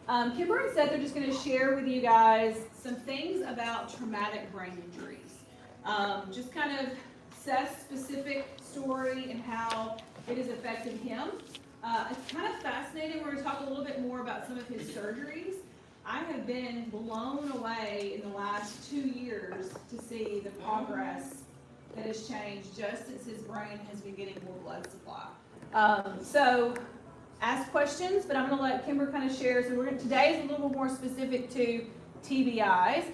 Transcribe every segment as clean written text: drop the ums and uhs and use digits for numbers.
Kimber and Seth are just going to share with you guys some things about traumatic brain injuries. Just kind of Seth's specific story and how it has affected him. It's kind of fascinating. We're going to talk a little bit more about some of his surgeries. I have been blown away in the last 2 years to see the progress that has changed just since his brain has been getting more blood supply. So ask questions, but I'm going to let Kimber kind of share. So today is a little more specific to TBIs.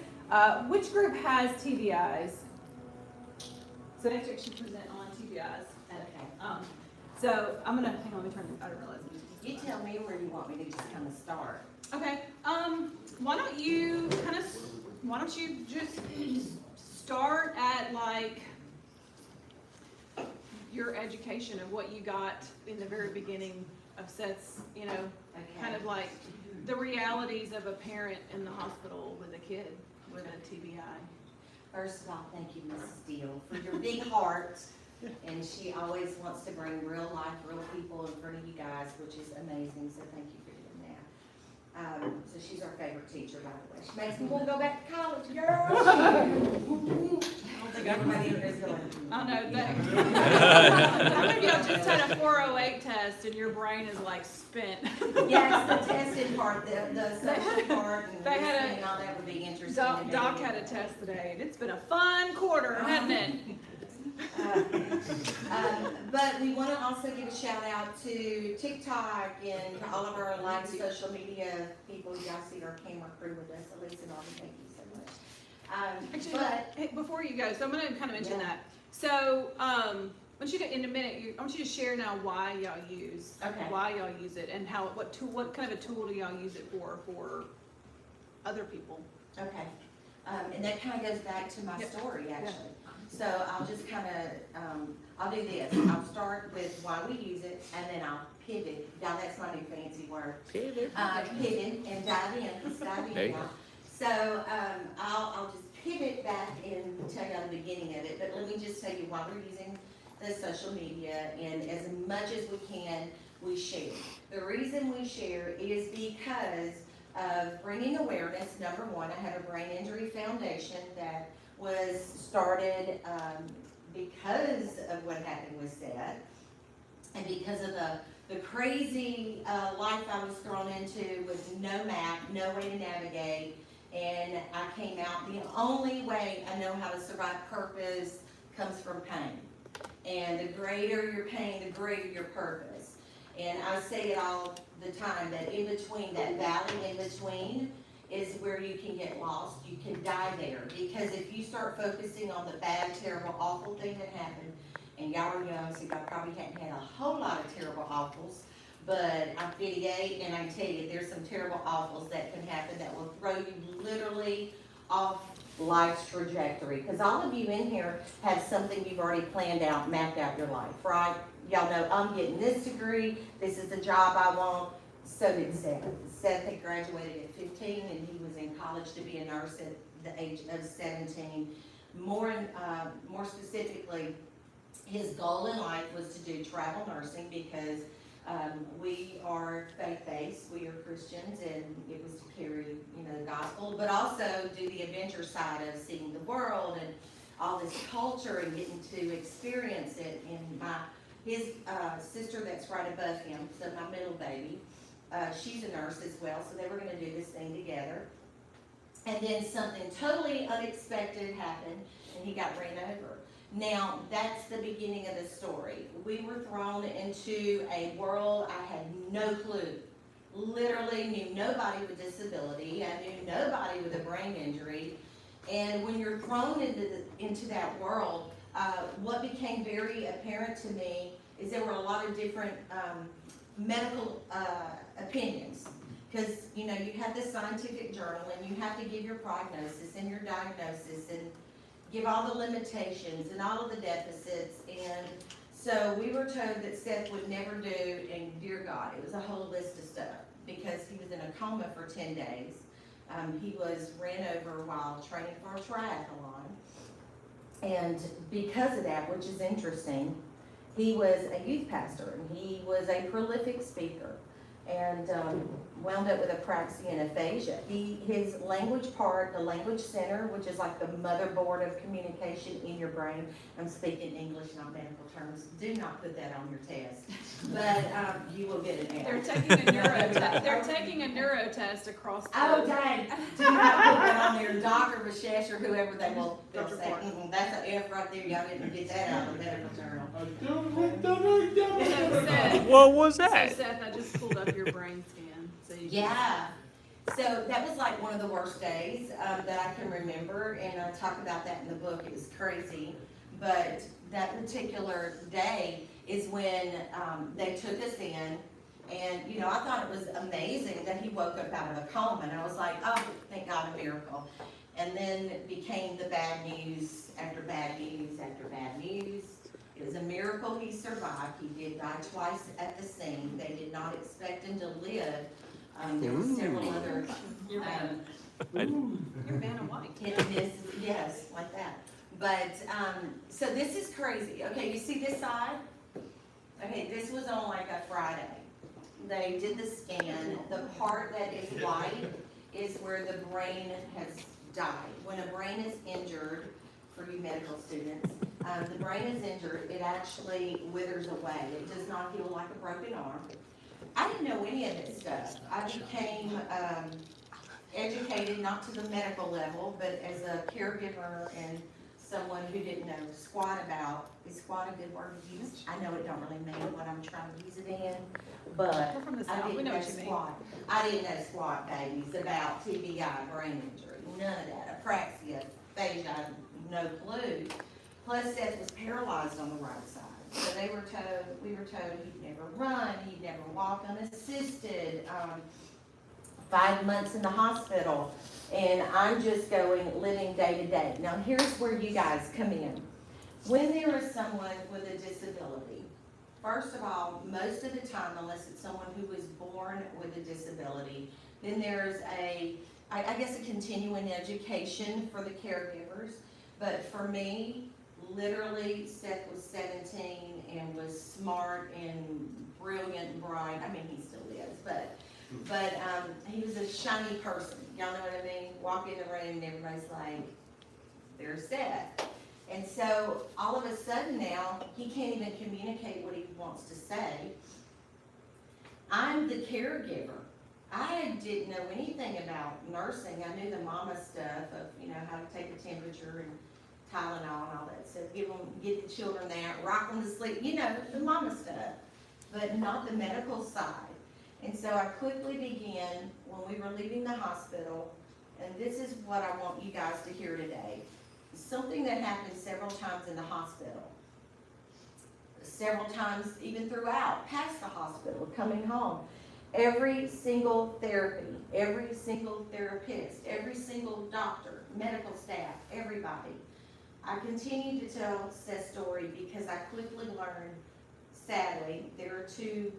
Which group has TBIs? So they have to actually present on TBIs. Okay. So I'm going to, hang on, let me turn it, I didn't realize it. You tell me where you want me to just kind of start. Okay, why don't you just start at like your education of what you got in the very beginning of Seth's, kind of like the realities of a parent in the hospital with a kid with a TBI. First of all, thank you, Mrs. Steele, for your big heart. And she always wants to bring real life, real people in front of you guys, which is amazing. So thank you for doing that. So she's our favorite teacher, by the way. She makes me want to go back to college, girl. I don't think everybody is going. I know that. How many of y'all just had a 408 test and your brain is like spent? Yes, the testing part, the social part, and They had and all that would be interesting. Doc had a test today, and it's been a fun quarter, hasn't it? But we want to also give a shout out to TikTok and all of our live social media people. Y'all see our camera crew with us. Elise and Aubrey, thank you so much. Actually, hey, before you go, so I'm going to kind of mention that. So, I want you to, in a minute, I want you to share now why y'all use it, and what kind of a tool do y'all use it for other people? Okay, and that kind of goes back to my story actually. So I'll just kind of, I'll do this. I'll start with why we use it, and then I'll pivot. Now that's my new fancy word. Pivot and dive in. Let's dive in now. So I'll just pivot back and tell you the beginning of it. But let me just tell you why we're using the social media, and as much as we can, we share. The reason we share is because of bringing awareness. Number one, I have a brain injury foundation that was started because of what happened with Seth, and because of the crazy life I was thrown into with no map, no way to navigate, and I came out, the only way I know how to survive purpose comes from pain. And the greater your pain, the greater your purpose. And I say it all the time, that in between, that valley in between, is where you can get lost. You can die there, because if you start focusing on the bad, terrible, awful thing that happened, and y'all are young, so y'all probably hadn't had a whole lot of terrible awfuls, but I'm 58, and I tell you, there's some terrible awfuls that can happen that will throw you literally off life's trajectory. Because all of you in here have something you've already planned out, mapped out your life, right? Y'all know, I'm getting this degree, this is the job I want. So did Seth. Seth had graduated at 15, and he was in college to be a nurse at the age of 17. More specifically, his goal in life was to do travel nursing, because we are faith-based, we are Christians, and it was to carry, the gospel, but also do the adventure side of seeing the world and all this culture and getting to experience it. And his sister that's right above him, so my middle baby, she's a nurse as well, so they were going to do this thing together. And then something totally unexpected happened, and he got ran over. Now, that's the beginning of the story. We were thrown into a world I had no clue. Literally knew nobody with disability. I knew nobody with a brain injury. And when you're thrown into that world, what became very apparent to me is there were a lot of different medical opinions. Because, you have the scientific journal, and you have to give your prognosis and your diagnosis and give all the limitations and all of the deficits. And so we were told that Seth would never do, and dear God, it was a whole list of stuff, because he was in a coma for 10 days. He was ran over while training for a triathlon. And because of that, which is interesting, he was a youth pastor, and he was a prolific speaker. And wound up with apraxia and aphasia. His language part, the language center, which is like the motherboard of communication in your brain. I'm speaking English, not medical terms. Do not put that on your test, but you will get an They're error. taking a neuro test. They're taking a neuro test across the. Oh, dang. Do not put that on there. Dr. Vashesh or whoever they'll Dr. say, that's an F right there. Y'all didn't get that out of the medical journal. So Seth, What was so that? Seth, I just pulled up your brain scan. So you Yeah. So that was like one of the worst days that I can remember, and I talk about that in the book. It was crazy. But that particular day is when they took us in, and, you know, I thought it was amazing that he woke up out of a coma, and I was like, oh, thank God, a miracle. And then it became the bad news after bad news after bad news. It was a miracle he survived. He did die twice at the scene. They did not expect him to live. There were several other, You're Vanna White. hit and misses, yes, like that. But, so this is crazy. Okay, you see this side? Okay, this was on like a Friday. They did the scan. The part that is white is where the brain has died. When a brain is injured, for you medical students, the brain is injured, it actually withers away. It does not heal like a broken arm. I didn't know any of this stuff. I became educated, not to the medical level, but as a caregiver and someone who didn't know squat about. Is squat a good word to use? I know it don't really mean what I'm trying to use it in, but We're from the I South. We didn't know know what you mean. squat. I didn't know squat, babies, about TBI, brain injury, none of that. Apraxia, aphasia, no clue. Plus Seth was paralyzed on the right side. So we were told he'd never run, he'd never walk unassisted, 5 months in the hospital. And I'm just living day to day. Now here's where you guys come in. When there is someone with a disability, first of all, most of the time, unless it's someone who was born with a disability, then there's I guess a continuing education for the caregivers. But for me, literally, Seth was 17 and was smart and brilliant and bright. I mean, he still is, but he was a shiny person. Y'all know what I mean? Walk in the room and everybody's like, there's Seth. And so all of a sudden now, he can't even communicate what he wants to say. I'm the caregiver. I didn't know anything about nursing. I knew the mama stuff of, you know, how to take a temperature and Tylenol and all that stuff. Get the children that, rock them to sleep, you know, the mama stuff, but not the medical side. And so I quickly began when we were leaving the hospital, and this is what I want you guys to hear today. Something that happened several times in the hospital, several times even throughout, past the hospital, coming home. Every single therapy, every single therapist, every single doctor, medical staff, everybody. I continue to tell Seth's story because I quickly learned, sadly, there are two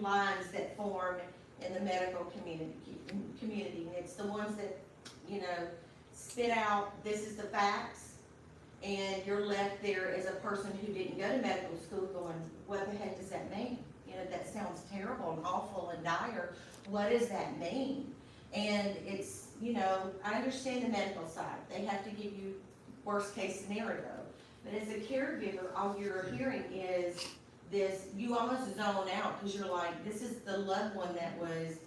lines that form in the medical community. And it's the ones that, you know, spit out, this is the facts, and you're left there as a person who didn't go to medical school going, what the heck does that mean? You know, that sounds terrible and awful and dire. What does that mean? And it's, you know, I understand the medical side. They have to give you worst case scenario. But as a caregiver, all you're hearing is this, you almost zone out because you're like, this is the loved one that was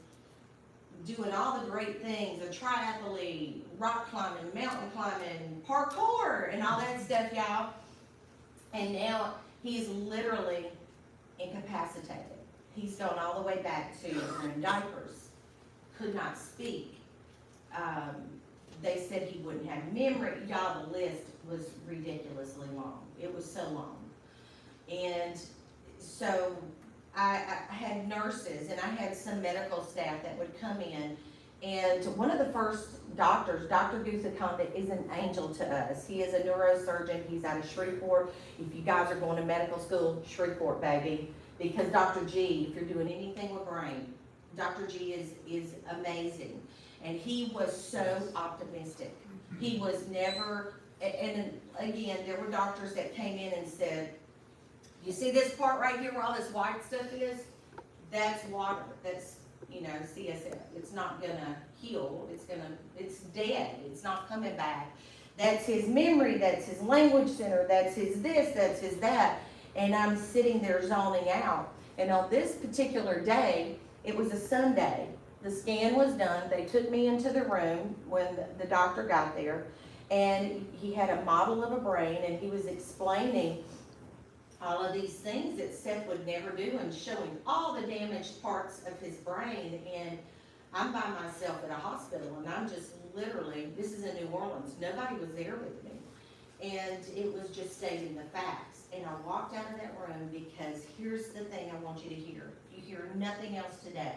doing all the great things, a triathlete, rock climbing, mountain climbing, parkour, and all that stuff, y'all. And now he's literally incapacitated. He's gone all the way back to wearing diapers, could not speak. They said he wouldn't have memory. Y'all, the list was ridiculously long. It was so long. And so I had nurses and I had some medical staff that would come in. And one of the first doctors, Dr. Gusakonda, is an angel to us. He is a neurosurgeon. He's out of Shreveport. If you guys are going to medical school, Shreveport, baby. Because Dr. G, if you're doing anything with brain, Dr. G is amazing. And he was so optimistic. He was never, and again, there were doctors that came in and said, you see this part right here where all this white stuff is? That's water. That's CSF. It's not gonna heal, it's dead, it's not coming back. That's his memory, that's his language center, that's his this, that's his that. And I'm sitting there zoning out. And on this particular day, it was a Sunday. The scan was done. They took me into the room when the doctor got there. And he had a model of a brain, and he was explaining all of these things that Seth would never do and showing all the damaged parts of his brain. And I'm by myself at a hospital, and I'm just literally, this is in New Orleans, nobody was there with me. And it was just stating the facts. And I walked out of that room because here's the thing I want you to hear. You hear nothing else today.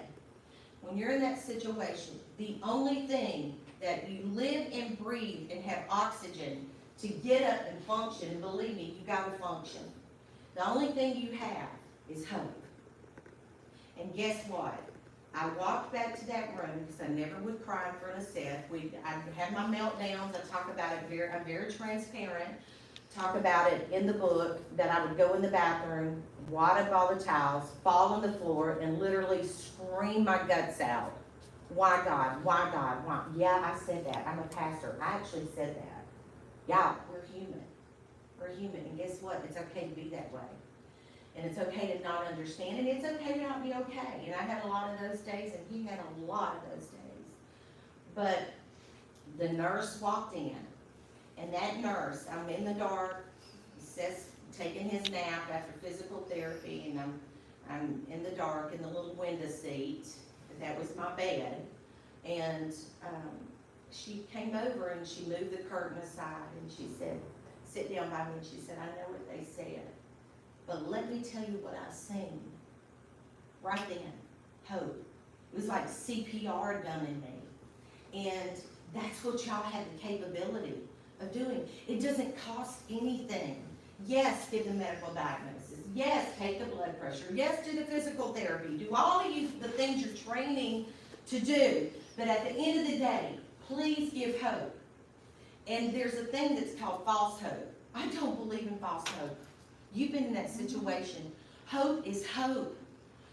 When you're in that situation, the only thing that you live and breathe and have oxygen to get up and function, and believe me, you gotta function. The only thing you have is hope. And guess what? I walked back to that room because I never would cry in front of Seth. I had my meltdowns. I talk about it I'm very transparent. Talk about it in the book that I would go in the bathroom, wad up all the towels, fall on the floor, and literally scream my guts out. Why God? Why God? Why? Yeah, I said that. I'm a pastor. I actually said that. Yeah, we're human. We're human. And guess what? It's okay to be that way. And it's okay to not understand, and it's okay to not be okay. And I had a lot of those days, and he had a lot of those days. But the nurse walked in, and that nurse, I'm in the dark, Seth's taking his nap after physical therapy, and I'm in the dark in the little window seat. That was my bed. And she came over and she moved the curtain aside, and she said, sit down by me, and she said, I know what they said, but let me tell you what I seen. Right then, hope. It was like CPR done in me. And that's what y'all have the capability of doing. It doesn't cost anything. Yes, give the medical diagnosis. Yes, take the blood pressure. Yes, do the physical therapy. Do all of the things you're training to do. But at the end of the day, please give hope. And there's a thing that's called false hope. I don't believe in false hope. You've been in that situation. Hope is hope.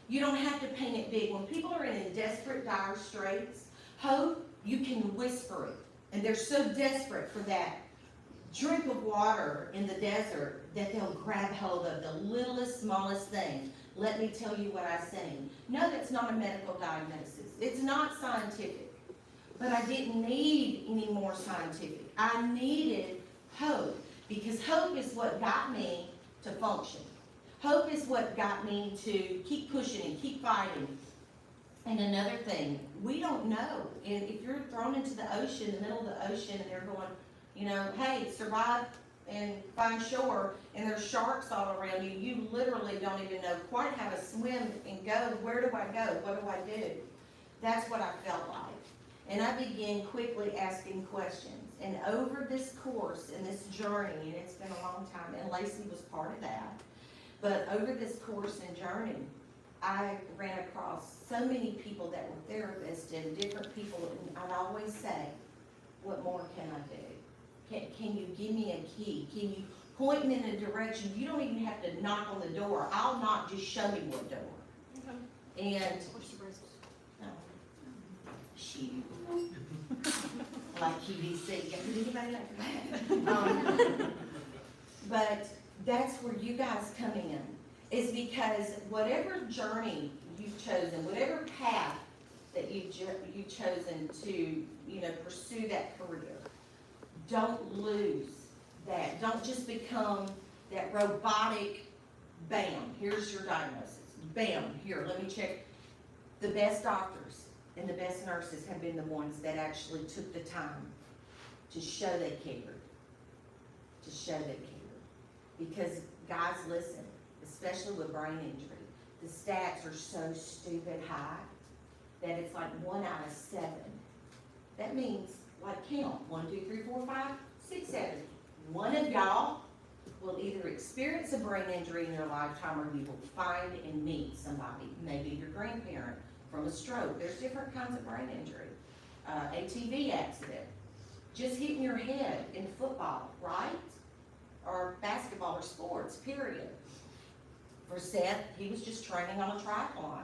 You don't have to paint it big. When people are in desperate, dire straits, hope, you can whisper it. And they're so desperate for that drink of water in the desert that they'll grab hold of the littlest, smallest thing. Let me tell you what I've seen. No, that's not a medical diagnosis. It's not scientific. But I didn't need any more scientific. I needed hope, because hope is what got me to function. Hope is what got me to keep pushing and keep fighting. And another thing, we don't know. And if you're thrown into the ocean, the middle of the ocean, and they're going, hey, survive and find shore, and there's sharks all around you, you literally don't even know quite how to swim and go. Where do I go? What do I do? That's what I felt like. And I began quickly asking questions. And over this course and this journey, and it's been a long time, and Lacey was part of that, but over this course and journey, I ran across so many people that were therapists and different people, and I'd always say, what more can I do? Can you give me a key? Can you point me in a direction? You don't even have to knock on the door. I'll knock, just show me what door. Okay. And shoot. Like QVC. Did anybody like that? But that's where you guys come in, is because whatever journey you've chosen, whatever path that you've chosen to, pursue that career, don't lose that. Don't just become that robotic, bam, here's your diagnosis. Bam, here, let me check. The best doctors and the best nurses have been the ones that actually took the time to show they cared. To show they cared. Because, guys, listen, especially with brain injury, the stats are so stupid high that it's like 1 out of 7. That means, count, 1, 2, 3, 4, 5, 6, 7. One of y'all will either experience a brain injury in your lifetime, or you will find and meet somebody, maybe your grandparent, from a stroke. There's different kinds of brain injury. ATV accident, just hitting your head in football, right? Or basketball or sports, period. For Seth, he was just training on a triathlon.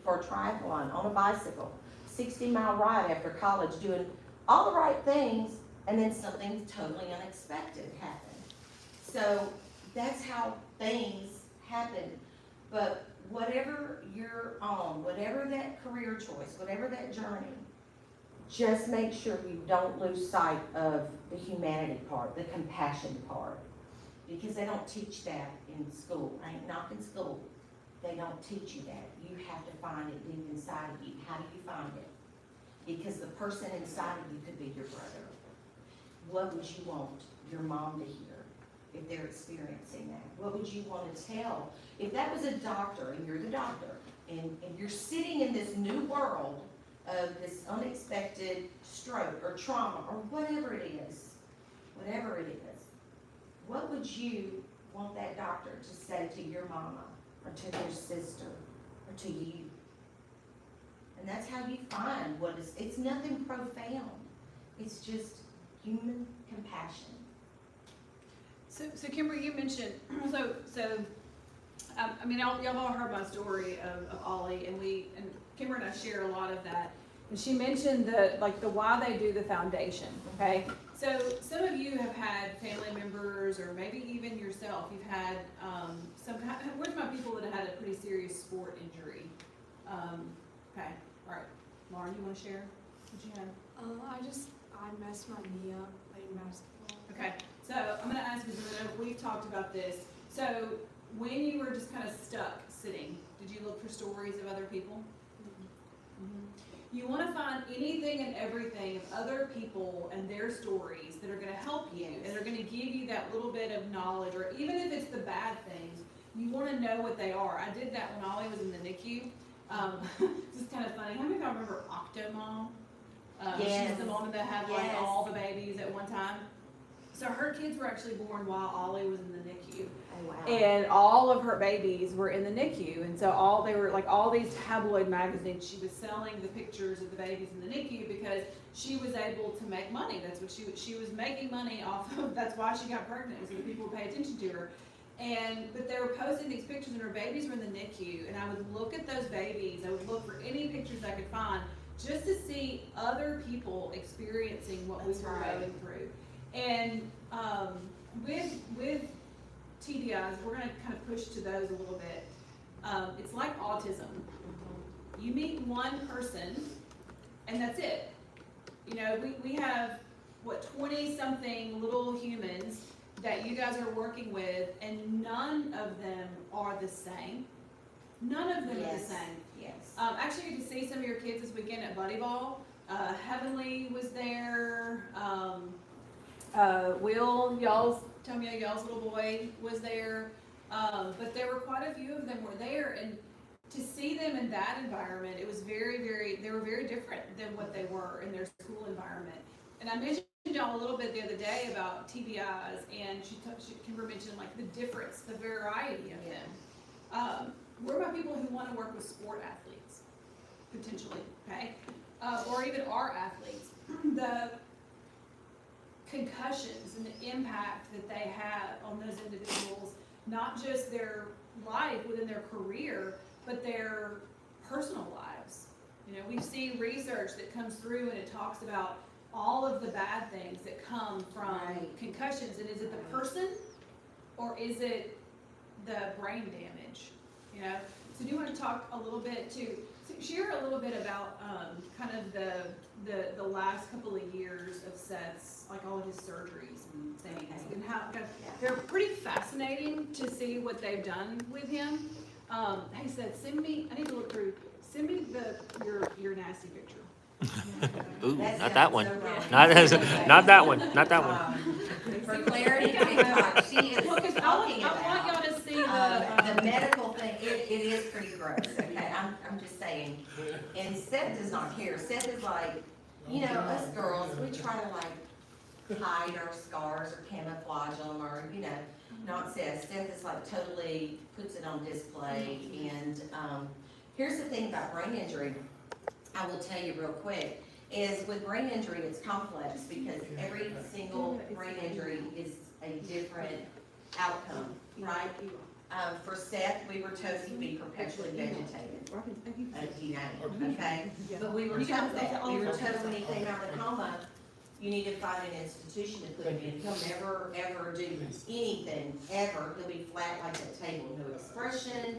for a triathlon on a bicycle, 60-mile ride after college, doing all the right things, and then something totally unexpected happened. So that's how things happen. But whatever you're on, whatever that career choice, whatever that journey, just make sure you don't lose sight of the humanity part, the compassion part. Because they don't teach that in school. I ain't knocking school. They don't teach you that. You have to find it deep inside of you. How do you find it? Because the person inside of you could be your brother. What would you want your mom to hear if they're experiencing that? What would you want to tell? If that was a doctor and you're the doctor and you're sitting in this new world of this unexpected stroke or trauma or whatever it is, what would you want that doctor to say to your mama or to your sister or to you? And that's how you find what is, it's nothing profound. It's just human compassion. So Kimber, you mentioned, I mean, y'all have all heard my story of Ollie, and Kimber and I share a lot of that. And she mentioned the why they do the foundation, okay? So some of you have had family members, or maybe even yourself, you've had where's my people that have had a pretty serious sport injury? Okay, all right. Lauren, you want to share what you had? I messed my knee up playing basketball. Okay, so I'm going to ask you, because I know we've talked about this. So when you were just kind of stuck sitting, did you look for stories of other people? Mm-hmm. You want to find anything and everything of other people and their stories that are going to help you, and are going to give you that little bit of knowledge, or even if it's the bad things, you want to know what they are. I did that when Ollie was in the NICU. This is kind of funny. How many of y'all remember Octomom? Yes. She's the woman that had all the babies at one time. So her kids were actually born while Ollie was in the NICU. Oh, wow. And all of her babies were in the NICU. And so they were like all these tabloid magazines. She was selling the pictures of the babies in the NICU because she was able to make money. That's what she was making money off of. That's why she got pregnant, so that people would pay attention to her. But they were posting these pictures, and her babies were in the NICU. And I would look at those babies. I would look for any pictures I could find, just to see other people experiencing what we were going through. And with TBIs, we're going to kind of push to those a little bit. It's like autism. You meet one person, and that's it. You know, we have, 20-something little humans that you guys are working with, and none of them are the same. None of them are the same. Yes. Actually, you can see some of your kids this weekend at Buddy Ball. Heavenly was there. Will, y'all's little boy was there. But there were quite a few of them were there, and to see them in that environment, it was they were very different than what they were in their school environment. And I mentioned y'all a little bit the other day about TBIs, and Kimber mentioned like the difference, the variety of them. We're about people who want to work with sport athletes, potentially, okay? Or even our athletes. The concussions and the impact that they have on those individuals, not just their life within their career, but their personal lives. You know, we see research that comes through, and it talks about all of the bad things that come from concussions. And is it the person, or is it the brain damage? You know, so do you want to talk a little bit share a little bit about kind of the last couple of years of Seth's, like all of his surgeries and things, and how they're pretty fascinating to see what they've done with him. Hey Seth, I need to look through. Send me your nasty picture. Ooh, not that one. Not that one. Not that one. For clarity, TikTok, she is talking I want y'all to see the medical thing. It is pretty gross. Okay, I'm just saying. And Seth does not care. Seth is like, you know, us girls, we try to like hide our scars or camouflage them, or not Seth. Seth is like totally puts it on display. And here's the thing about brain injury. I will tell you real quick, is with brain injury, it's complex because every single brain injury is a different outcome, right? For Seth, we were told he'd be perpetually vegetated. He ain't, okay? But we were told that. We were told when he came out of the coma, you need to find an institution to put him in. He'll never, ever do anything, ever. He'll be flat like that table, no expression.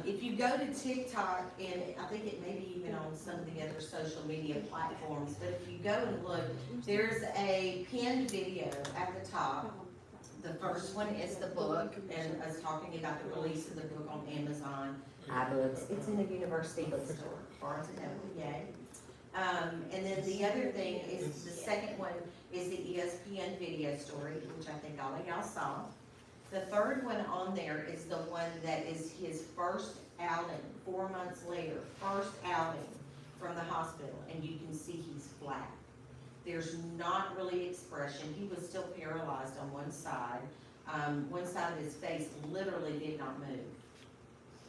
If you go to TikTok, and I think it may be even on some of the other social media platforms, but if you go and look, there's a pinned video at the top. The first one is the book, and us talking about the release of the book on Amazon, iBooks. It's in a university bookstore, Barnes and Noble, yay. And then the other thing is, the second one is the ESPN video story, which I think all of y'all saw. The third one on there is the one that is his first outing, 4 months later, first outing from the hospital, and you can see he's flat. There's not really expression. He was still paralyzed on one side. One side of his face literally did not move,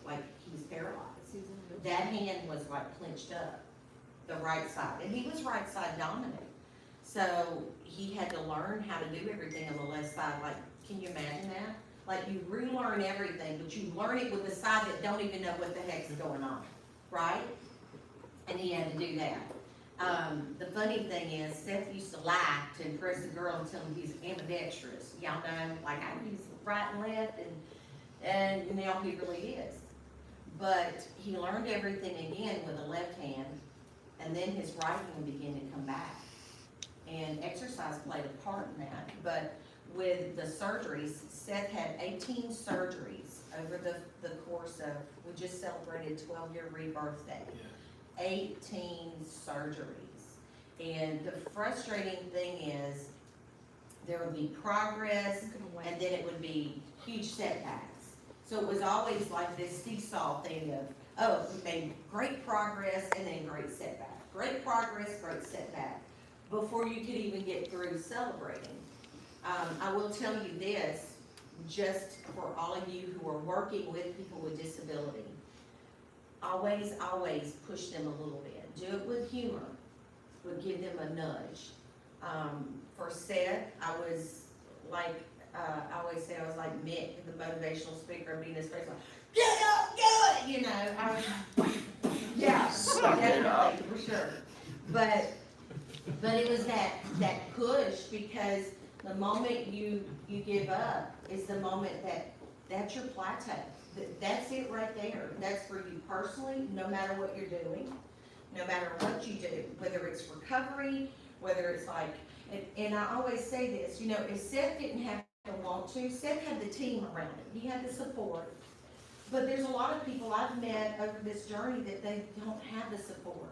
like he was paralyzed. That hand was like clenched up, the right side, and he was right side dominant. So he had to learn how to do everything on the left side. Like, can you imagine that? Like, you relearn everything, but you learn it with the side that don't even know what the heck's going on, right? And he had to do that. The funny thing is, Seth used to lie to impress the girl and tell him he's ambidextrous. Y'all know, like, I use right and left, and now he really is. But he learned everything again with the left hand, and then his right hand began to come back. And exercise played a part in that. But with the surgeries, Seth had 18 surgeries over the course of, we just celebrated 12-year rebirthday. 18 surgeries. And the frustrating thing is, there would be progress, and then it would be huge setbacks. So it was always like this seesaw thing of, oh, we made great progress, and then great setback. Great progress, great setback, before you could even get through celebrating. I will tell you this, just for all of you who are working with people with disability, always, always push them a little bit. Do it with humor, but give them a nudge. For Seth, I was like, I always say I was like Mick, the motivational speaker, being his face like, get up, do it, you know. I was, yeah, definitely, for sure. But it was that push, because the moment you give up is the moment that's your plateau. That's it right there. That's for you personally, no matter what you're doing, no matter what you do, whether it's recovery, whether it's like, and I always say this, you know, if Seth didn't have to want to, Seth had the team around him. He had the support. But there's a lot of people I've met over this journey that they don't have the support.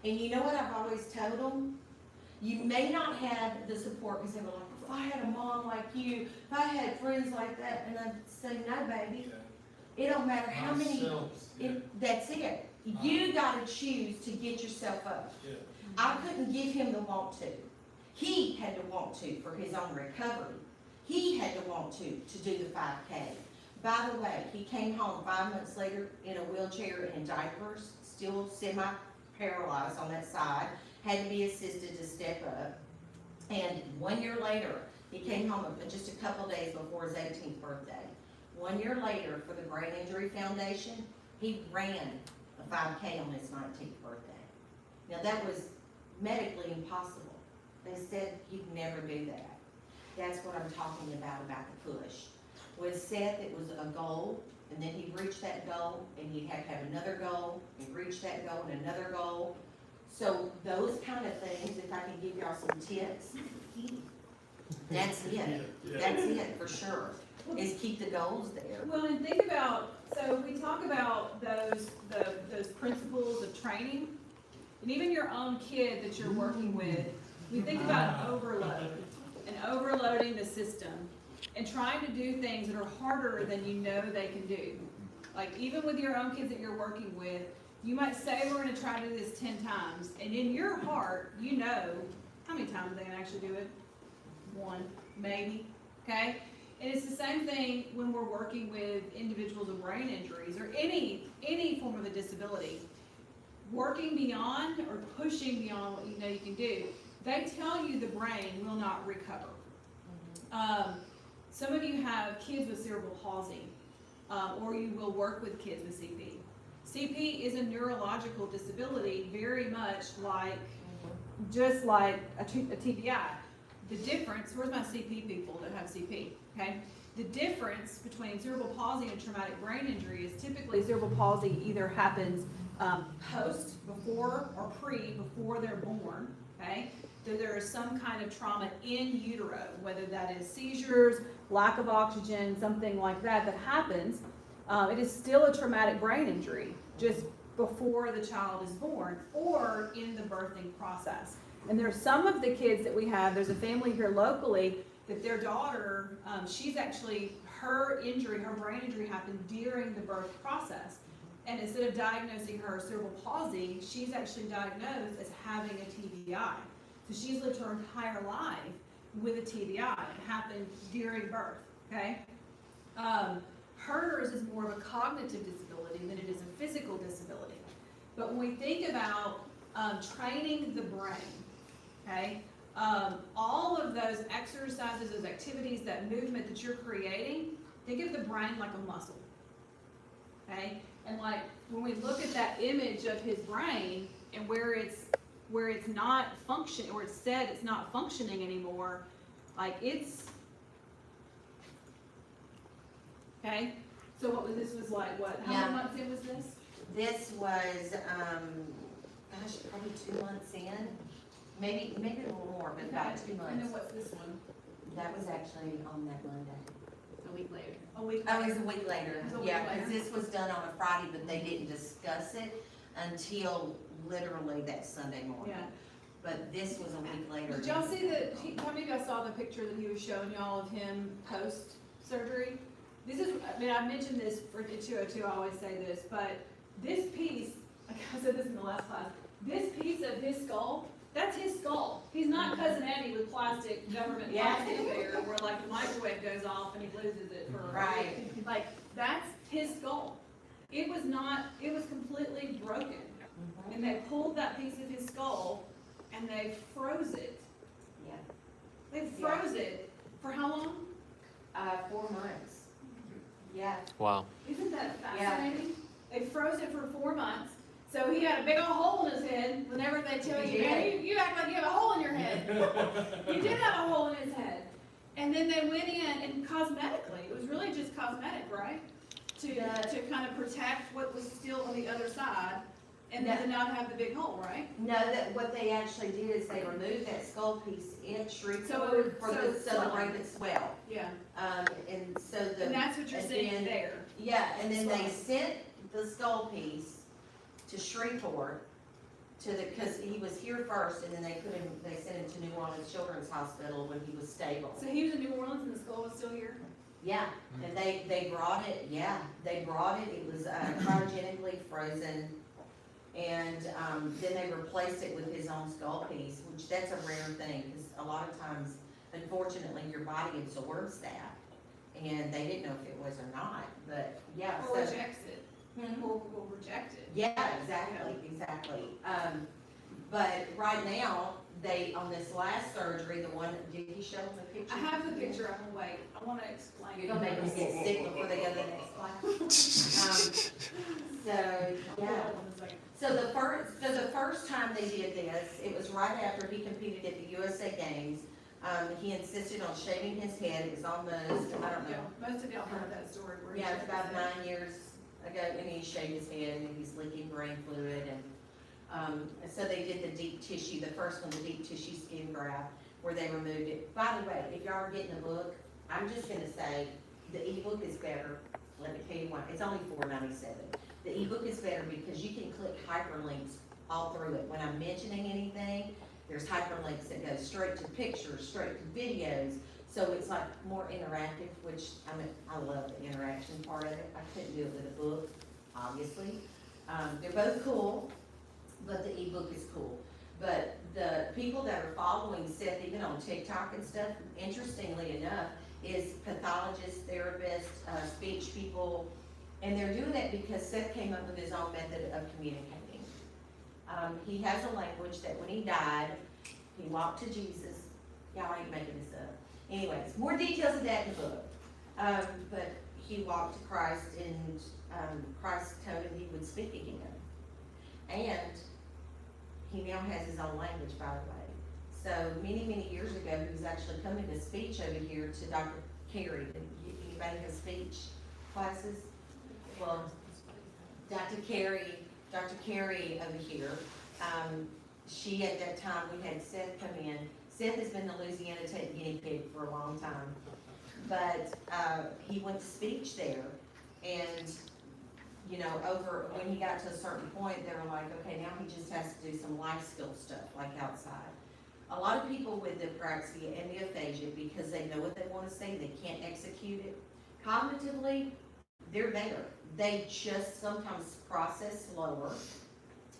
And you know what I've always told them? You may not have the support, because they were like, if I had a mom like you, if I had friends like that, and I'd say, no, baby. It don't matter how many, that's it. You gotta choose to get yourself up. I couldn't give him the want to. He had to want to for his own recovery. He had to want to do the 5K. By the way, he came home 5 months later in a wheelchair and in diapers, still semi-paralyzed on that side, had to be assisted to step up. And 1 year later, he came home just a couple days before his 18th birthday. 1 year later, for the Brain Injury Foundation, he ran a 5K on his 19th birthday. Now, that was medically impossible. They said he'd never do that. That's what I'm talking about the push. With Seth, it was a goal, and then he'd reach that goal, and he'd have to have another goal, and reach that goal, and another goal. So those kind of things, if I can give y'all some tips, that's it. That's it, for sure. Is keep the goals there. Well, and think about, so we talk about those principles of training, and even your own kid that you're working with, we think about overload and overloading the system and trying to do things that are harder than you know they can do. Like, even with your own kids that you're working with, you might say, we're gonna try to do this 10 times, and in your heart, you know how many times they can actually do it? 1, maybe, okay? And it's the same thing when we're working with individuals with brain injuries or any form of a disability. Working beyond or pushing beyond what you know you can do, they tell you the brain will not recover. Some of you have kids with cerebral palsy, or you will work with kids with CP. CP is a neurological disability, very much like, just like a TBI. The difference, where's my CP people that have CP, okay? The difference between cerebral palsy and traumatic brain injury is typically cerebral palsy either happens post, before, or before they're born, okay? So there is some kind of trauma in utero, whether that is seizures, lack of oxygen, something like that that happens. It is still a traumatic brain injury, just before the child is born or in the birthing process. And there's some of the kids that we have, there's a family here locally that their daughter, she's actually, her brain injury happened during the birth process. And instead of diagnosing her cerebral palsy, she's actually diagnosed as having a TBI. So she's lived her entire life with a TBI. It happened during birth, okay? Hers is more of a cognitive disability than it is a physical disability. But when we think about training the brain, okay, all of those exercises, those activities, that movement that you're creating, think of the brain like a muscle, okay? And like when we look at that image of his brain and where it's not functioning, or it's said it's not functioning anymore, like it's, okay? So what was this, was like what, how many months in was this? This was, gosh, probably 2 months in, maybe a little more, but about 2 months. And then what's this one? That was actually on that Monday. A week later. A week Oh, later. it was a week later. It was a week Yeah, later. because this was done on a Friday, but they didn't discuss it until literally that Sunday morning. Yeah. But this was a week later. Did y'all see how many of y'all saw the picture that he was showing y'all of him post-surgery? This is, I mean, I mentioned this for 202, I always say this, but this piece, like I said this in the last class, this piece of his skull, that's his skull. He's not Cousin Eddie with plastic, government plastic there, where like the microwave goes off and he loses it for Right. Like, that's his skull. It was not, it was completely broken. Mhm. And they pulled that piece of his skull and they froze it. Yeah. They froze it for how long? 4 months. Yeah. Wow. Isn't that fascinating? They froze it for 4 months. So he had a big old hole in his head. Whenever they tell you, man, you act like you have a hole in your head. He did have a hole in his head. And then they went in and cosmetically, it was really just cosmetic, right? To kind of protect what was still on the other side and then to not have the big hole, right? No, that what they actually did is they removed that skull piece in shrink So it would- for so the it's celebrated swell. Yeah. And so the. And that's what you're and seeing then- there. Yeah, and then they Swell. sent the skull piece to Shreveport because he was here first, and then they sent him to New Orleans Children's Hospital when he was stable. So he was in New Orleans and the skull was still here? Yeah, and they brought it, it was cryogenically frozen, and then they replaced it with his own skull piece, which that's a rare thing, because a lot of times, unfortunately, your body absorbs that, and they didn't know if it was or not, but yeah. Or so- rejects it? Mhm. Or reject it? Yeah, exactly. But right now, on this last surgery, the one, did he show them the picture? I have the picture, I'm gonna wait, I wanna explain it. You're gonna make me get sick before they go to the next class. So, yeah. So the first time they did this, it was right after he competed at the USA Games. He insisted on shaving his head, it was almost, I don't know. Yeah, most of y'all heard that story where he Yeah, it's shaved about his head. 9 years ago, and he shaved his head, and he's leaking brain fluid, and so they did the deep tissue, the first one, the deep tissue skin graft, where they removed it. By the way, if y'all are getting the book, I'm just gonna say, the ebook is better, let me tell you why, it's only $4.97. The ebook is better because you can click hyperlinks all through it. When I'm mentioning anything, there's hyperlinks that go straight to pictures, straight to videos, so it's like more interactive, which, I love the interaction part of it. I couldn't do it with a book, obviously. They're both cool, but the ebook is cool. But the people that are following Seth, even on TikTok and stuff, interestingly enough, is pathologists, therapists, speech people, and they're doing that because Seth came up with his own method of communicating. He has a language that when he died, he walked to Jesus. Y'all ain't making this up. Anyways, more details of that in the book. But he walked to Christ, and Christ told him he would speak again. And he now has his own language, by the way. So many years ago, he was actually coming to speech over here to Dr. Carey. Anybody have speech classes? Well, Dr. Carey over here, she at that time, we had Seth come in. Seth has been the Louisiana Tech guinea pig for a long time. But he went to speech there, and over when he got to a certain point, they were like, okay, now he just has to do some life skill stuff, like outside. A lot of people with the apraxia and the aphasia, because they know what they want to say, they can't execute it. Cognitively, they're there. They just sometimes process slower,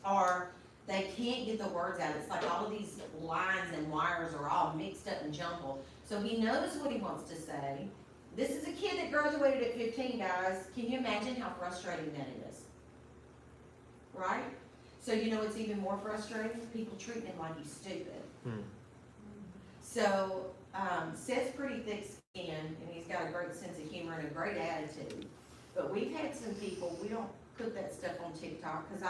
or they can't get the words out. It's like all of these lines and wires are all mixed up and jumbled. So he knows what he wants to say. This is a kid that graduated at 15, guys. Can you imagine how frustrating that is? Right? So it's even more frustrating? People treating him like he's stupid. So Seth's pretty thick-skinned, and he's got a great sense of humor and a great attitude. But we've had some people, we don't put that stuff on TikTok, because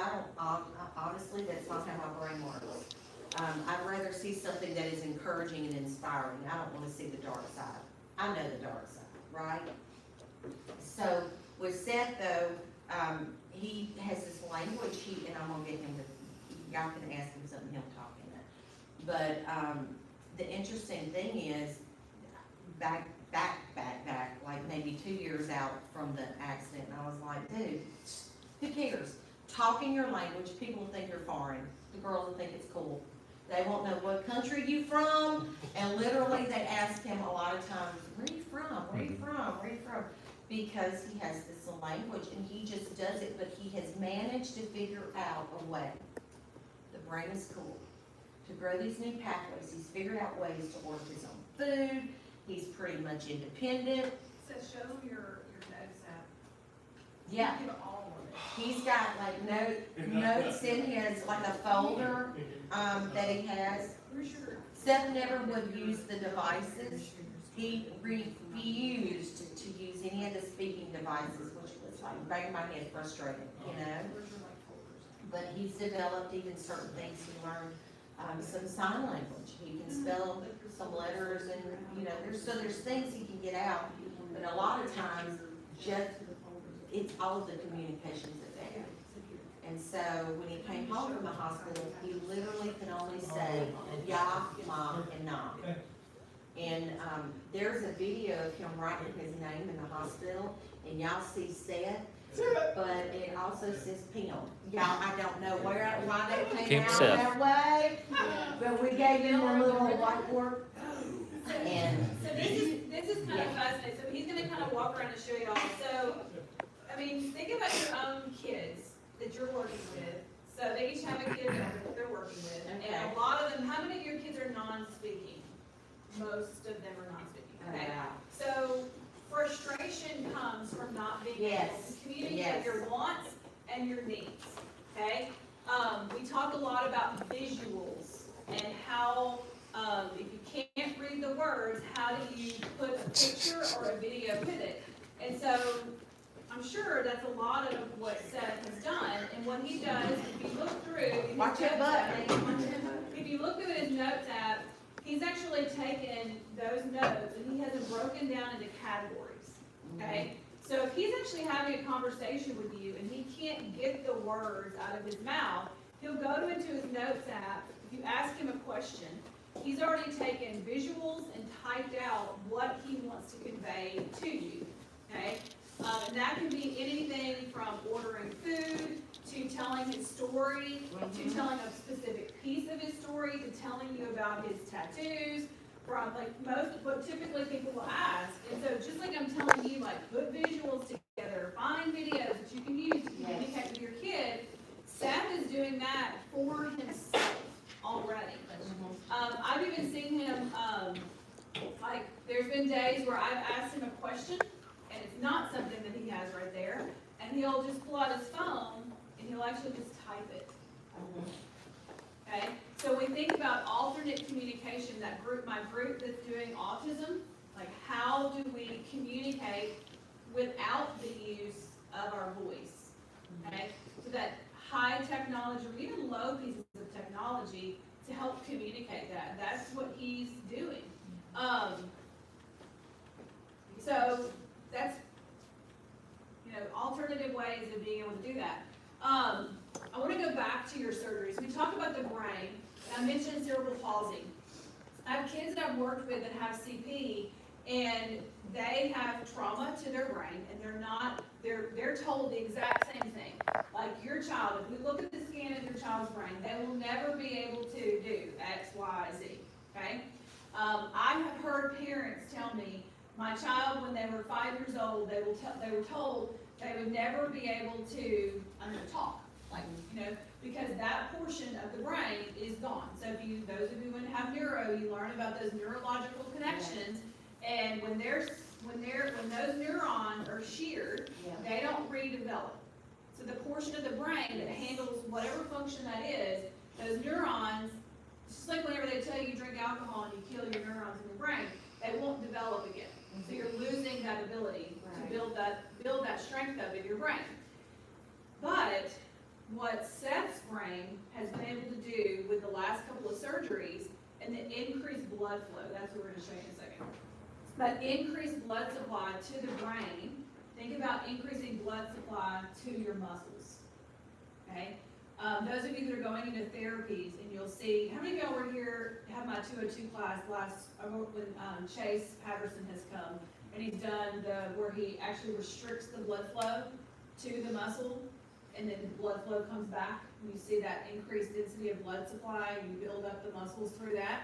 honestly, that's not how my brain works. I'd rather see something that is encouraging and inspiring. I don't want to see the dark side. I know the dark side, right? So with Seth, though, he has this language, and I'm going to get him to, y'all can ask him something, he'll talk in it. But the interesting thing is, back, like maybe 2 years out from the accident, and I was like, dude, who cares? Talk in your language. People will think you're foreign. The girls will think it's cool. They won't know what country you from, and literally they ask him a lot of times, where are you from? Where are you from? Where are you from? Because he has this language, and he just does it, but he has managed to figure out a way. The brain is cool. To grow these new pathways, he's figured out ways to order his own food. He's pretty much independent. So show them your notes app. Yeah. Give all of it. He's got like notes in his, like a folder that he has. Seth never would use the devices. He refused to use any of the speaking devices, which was like making my head frustrated, But he's developed even certain things. He learned some sign language. He can spell some letters, and there's things he can get out. But a lot of times, it's all of the communications that they have. And so when he came home from the hospital, he literally can only say ya, mom, and nah. And there's a video of him writing his name in the hospital, and y'all see Seth, but it also says Pim. Y'all, I don't know why that came Pim out Seth. that way, but we gave him a little whiteboard. And So this is kind of fascinating. So he's going to kind of walk around and show y'all. So, I mean, think about your own kids that you're working with. So they each have a kid that they're working with. Okay. And a lot of them, how many of your kids are non-speaking? Most of them are non-speaking. Okay. So frustration comes from not being able to communicate your wants and your needs. Okay. We talk a lot about visuals and how if you can't read the words, how do you put a picture or a video with it? And so I'm sure that's a lot of what Seth has done. And what he does, if you look through, if you look through his notes app, he's actually taken those notes and he has them broken down into categories. Okay? So if he's actually having a conversation with you and he can't get the words out of his mouth, he'll go into his notes app. If you ask him a question, he's already taken visuals and typed out what he wants to convey to you. Okay? And that can be anything from ordering food, to telling his story, to telling a specific piece of his story, to telling you about his tattoos, from what typically people will ask. And so just like I'm telling you, put visuals together, find videos that you can use to communicate with your kid, Seth is doing that for himself already. I've even seen him, there's been days where I've asked him a question, and it's not something that he has right there, and he'll just pull out his phone, and he'll actually just type it. Okay? So we think about alternate communication, my group that's doing autism, how do we communicate without the use of our voice, okay? So that high technology, or even low pieces of technology to help communicate that. That's what he's doing. So that's, alternative ways of being able to do that. I want to go back to your surgeries. We talked about the brain, and I mentioned cerebral palsy. I have kids that I've worked with that have CP, and they have trauma to their brain, and they're told the exact same thing. Like your child, if we look at the scan of your child's brain, they will never be able to do X, Y, Z, okay? I have heard parents tell me, my child, when they were 5 years old, they were told they would never be able to talk, because that portion of the brain is gone. So those of you who have neuro, you learn about those neurological connections, and when those neurons are sheared, they don't redevelop. So the portion of the brain that handles whatever function that is, those neurons, just like whenever they tell you drink alcohol and you kill your neurons in your brain, they won't develop again. So you're losing that ability to build that strength up in your brain. But what Seth's brain has been able to do with the last couple of surgeries and the increased blood flow, that's what we're going to show you in a second. But increased blood supply to the brain, think about increasing blood supply to your muscles, okay? Those of you that are going into therapies, and you'll see, how many of y'all were here, have my 202 class when Chase Patterson has come, and he's done where he actually restricts the blood flow to the muscle, and then the blood flow comes back, and you see that increased density of blood supply, you build up the muscles through that.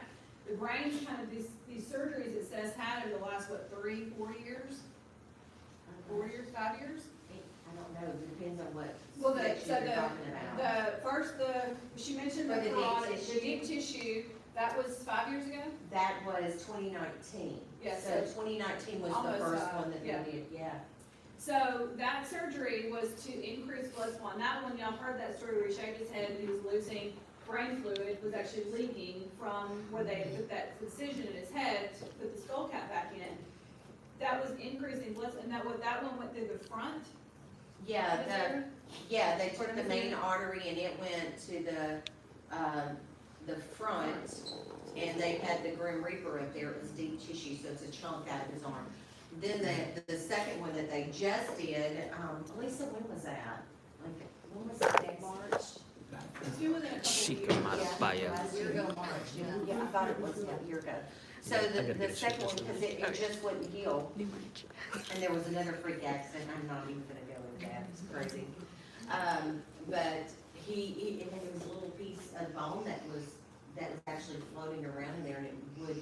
The brain's kind of these surgeries that Seth had over the last, 3-4 years? 4 years, 5 years? I don't know, it depends on what Well, section you're talking about. She mentioned the For the deep carotid, tissue? the deep tissue, that was 5 years ago? That was 2019. Yes. So 2019 was the Almost, first one that we yeah. did, yeah. So that surgery was to increase blood supply. And that one, y'all heard that story where he shaved his head and he was losing brain fluid, was actually leaking from where they had put that incision in his head to put the skull cap back in. That was increasing blood, and that one went through the front. Yeah, they took the main artery and it went to the front, and they had the Grim Reaper up there. It was deep tissue, so it's a chunk out of his arm. Then the second one that they just did, Lisa, when was that? Like, when was that? March? It was in a couple She of come years. out of bio. Last year ago, March, yeah, I thought it was a year ago. So the second one, because it just wouldn't heal, and there was another freak accident, I'm not even gonna go into that, it's crazy. But and there was a little piece of bone that was actually floating around in there, and it was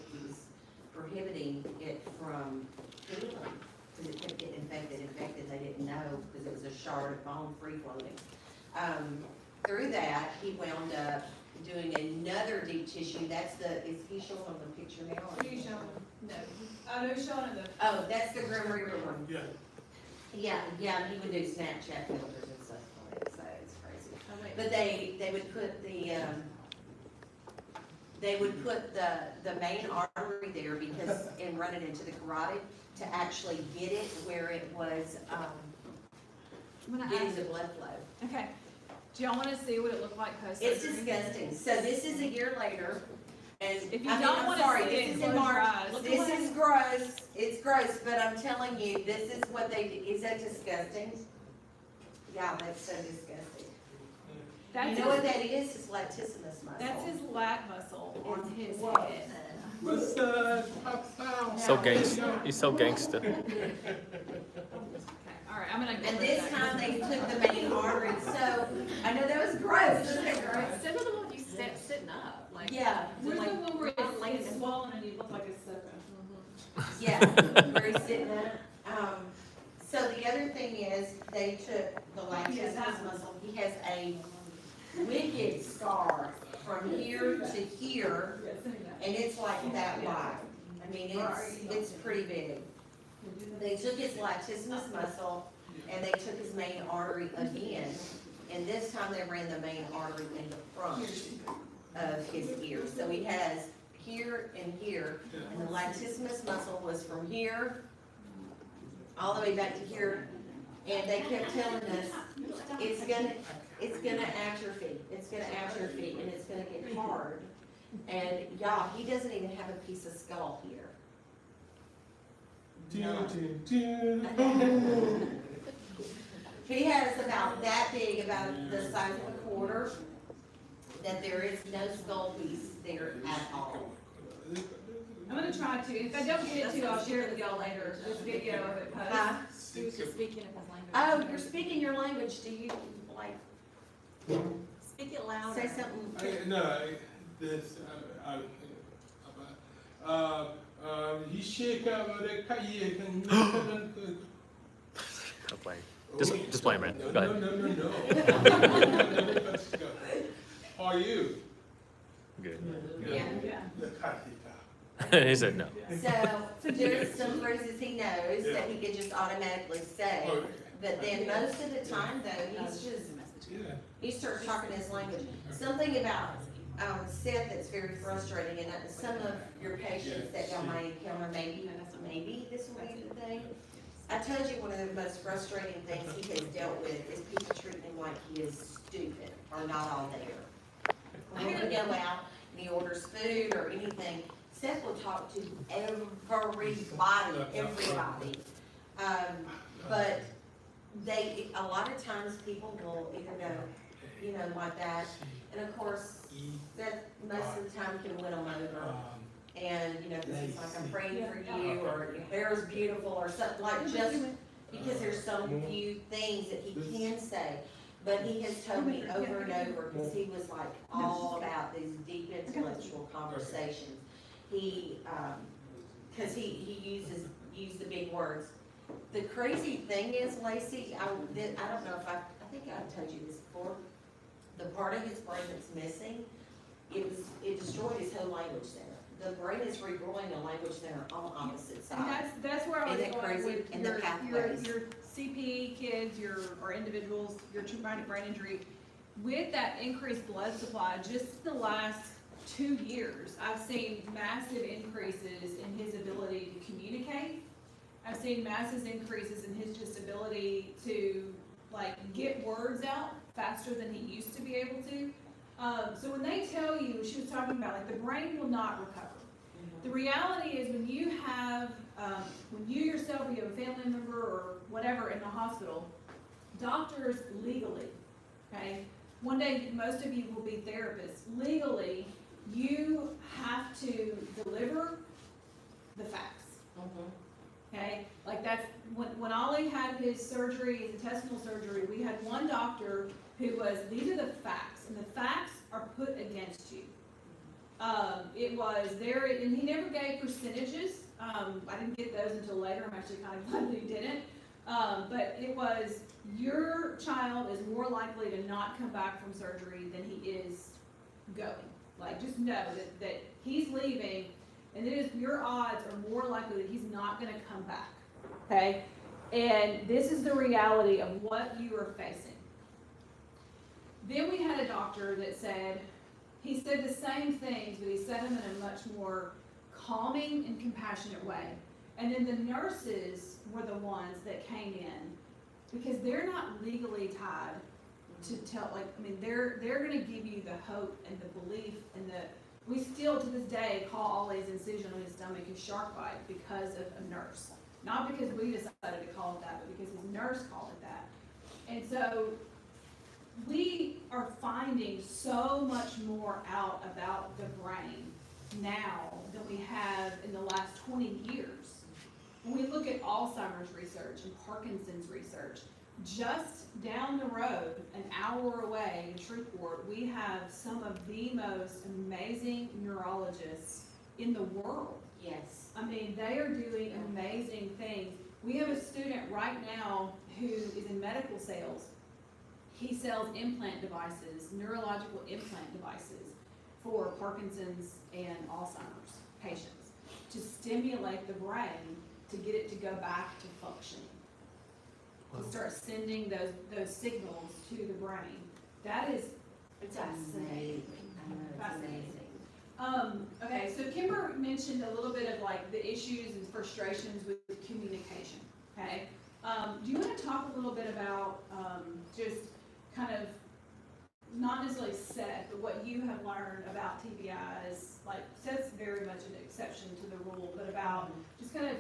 prohibiting it from healing, because it kept getting infected, they didn't know, because it was a shard of bone free floating. Through that, he wound up doing another deep tissue, is he showing on the picture now? Are you showing? No. Oh, no, showing in the. Oh, that's the Grim Reaper one. Yeah. Yeah, he would do Snapchat filters and stuff on it, so it's crazy. But they would put the main artery there because, and run it into the carotid to actually get it where it was, getting the blood flow. Okay. Do y'all want to see what it looked like post? It's disgusting. So this is a year later, and If you I mean, don't I'm want to sorry, see it, this is close in your March. eyes. Look This at is gross. It's gross, but I'm telling you, this is what they do. Is that disgusting? Yeah, that's so disgusting. That's You know what his, that is? It's latissimus muscle. that's his lat muscle on his Whoa. head. What's top sound? So gangsta. He's so gangsta. Okay. All right, I'm gonna. And this time they took the main artery, so I know that was gross. Isn't it gross? Instead of the one you sitting up, like. Yeah, Where's the one where not laying it's in- swollen and you look like a sofa? yeah, where he's sitting up. So the other thing is, they took the latissimus muscle, he has a wicked scar from here to here, and it's like that wide. I mean, it's pretty big. They took his latissimus muscle, and they took his main artery again, and this time they ran the main artery in the front of his ear. So he has here and here, and the latissimus muscle was from here all the way back to here, and they kept telling us, it's gonna atrophy, it's gonna atrophy, and it's gonna get hard. And y'all, he doesn't even have a piece of skull here. He has about that big, about the size of a quarter, that there is no skull piece there at all. I'm gonna try to, if I don't get it to, I'll share it with y'all later, this video of it Huh? post. He was just speaking in his language. Oh, you're speaking your language, do you, like, Speak it louder. say something? He shake over the kayak and. Go play. Just play, man. Go ahead. No. How are you? Good. Yeah. Yeah. He said no. So, there's some phrases he knows that he could just automatically say, but then most of the time though, he starts talking his language. Something about, Seth that's very frustrating, and some of your patients that y'all might encounter, maybe this will be the thing. I told you one of the most frustrating things he has dealt with is people treating him like he is stupid or not all there. When we go out and he orders food or anything, Seth will talk to everybody. But a lot of times people will either go, like that. And of course, that most of the time can win them over. And, because he's like, I'm praying for you, or your hair is beautiful, or something like, just because there's so few things that he can say. But he has told me over and over, because he was like all about these deep intellectual conversations. Because he used the big words. The crazy thing is, Lacey, I don't know if I think I've told you this before. The part of his brain that's missing, it destroyed his whole language center. The brain is regrowing a language center on opposite And sides. that's where I was Isn't it going crazy? with And the your pathways. CP kids, or individuals, your traumatic brain injury. With that increased blood supply, just the last 2 years, I've seen massive increases in his ability to communicate. I've seen massive increases in his just ability to get words out faster than he used to be able to. So when they tell you, she was talking about the brain will not recover. The reality is when you have, when you yourself, you have a family member or whatever in the hospital, doctors legally, okay, one day most of you will be therapists, legally, you have to deliver the facts. Okay, that's, when Ollie had his surgery, his intestinal surgery, we had one doctor who was, these are the facts, and the facts are put against you. It was there, and he never gave percentages. I didn't get those until later. I'm actually kind of glad that he didn't. But it was, your child is more likely to not come back from surgery than he is going. Just know that he's leaving, and it is, your odds are more likely that he's not going to come back. Okay? And this is the reality of what you are facing. Then we had a doctor that said, he said the same things, but he said them in a much more calming and compassionate way. And then the nurses were the ones that came in, because they're not legally tied to tell, they're going to give you the hope and the belief and we still to this day call Ollie's incision on his stomach a shark bite because of a nurse. Not because we decided to call it that, but because his nurse called it that. And so we are finding so much more out about the brain now than we have in the last 20 years. When we look at Alzheimer's research and Parkinson's research, just down the road, an hour away in Shreveport, we have some of the most amazing neurologists in the world. Yes. They are doing amazing things. We have a student right now who is in medical sales. He sells implant devices, neurological implant devices for Parkinson's and Alzheimer's patients to stimulate the brain to get it to go back to functioning. To start sending those signals to the brain. That is fascinating. Fascinating. Okay, so Kimber mentioned a little bit of the issues and frustrations with communication. okay? Do you wanna talk a little bit about, just kind of, not necessarily Seth, but what you have learned about TBIs? Like, Seth's very much an exception to the rule, but about just kind of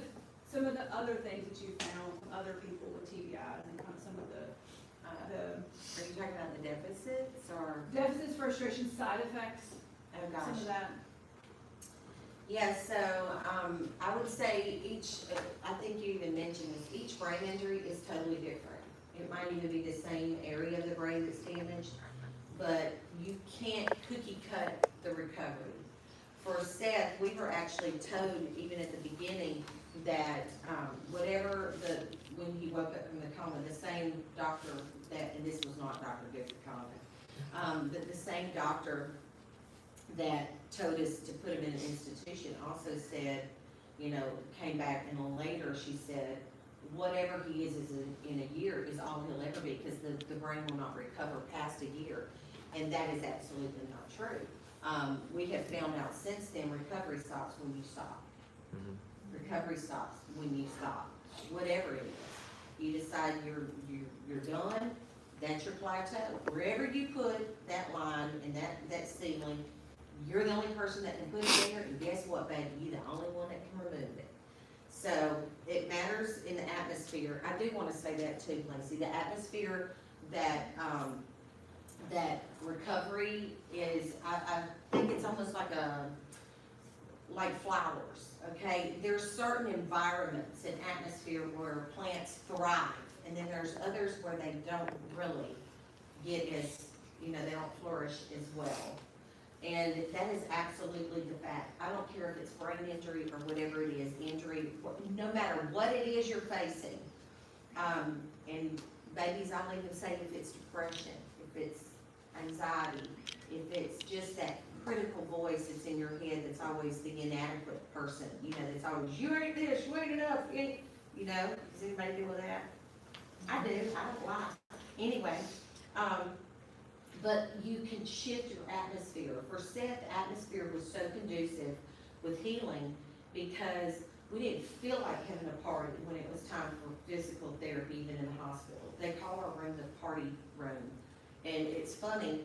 some of the other things that you found from other people with TBIs and kind of some of the Are you talking about the deficits or? deficits, frustration, side effects, Oh, some gosh. of that. Yeah, so, I would say I think you even mentioned this, each brain injury is totally different. It might even be the same area of the brain that's damaged, but you can't cookie cut the recovery. For Seth, we were actually told, even at the beginning, that, when he woke up from the coma, the same doctor and this was not Dr. Gifford Condon, but the same doctor that told us to put him in an institution also said, came back and then later she said, whatever he is in a year is all he'll ever be, because the brain will not recover past a year. And that is absolutely not true. We have found out since then, recovery stops when you stop. Recovery stops when you stop, whatever it is. You decide you're done, that's your plateau. Wherever you put that line and that ceiling, you're the only person that can put it there, and guess what, baby, you're the only one that can remove it. So it matters in the atmosphere. I do want to say that too, Lacey. The atmosphere that recovery is, I think it's almost like flowers, okay? There's certain environments and atmosphere where plants thrive, and then there's others where they don't really get as, they don't flourish as well. And that is absolutely the fact. I don't care if it's brain injury or whatever it is, injury, no matter what it is you're facing. And babies, I'll even say if it's depression, if it's anxiety, if it's just that critical voice that's in your head that's always the inadequate person, that's always, you ain't this, you ain't enough, does anybody deal with that? I do, I don't lie. Anyway, but you can shift your atmosphere. For Seth, the atmosphere was so conducive with healing because we didn't feel like having a party when it was time for physical therapy, even in the hospital. They call our room the party room. And it's funny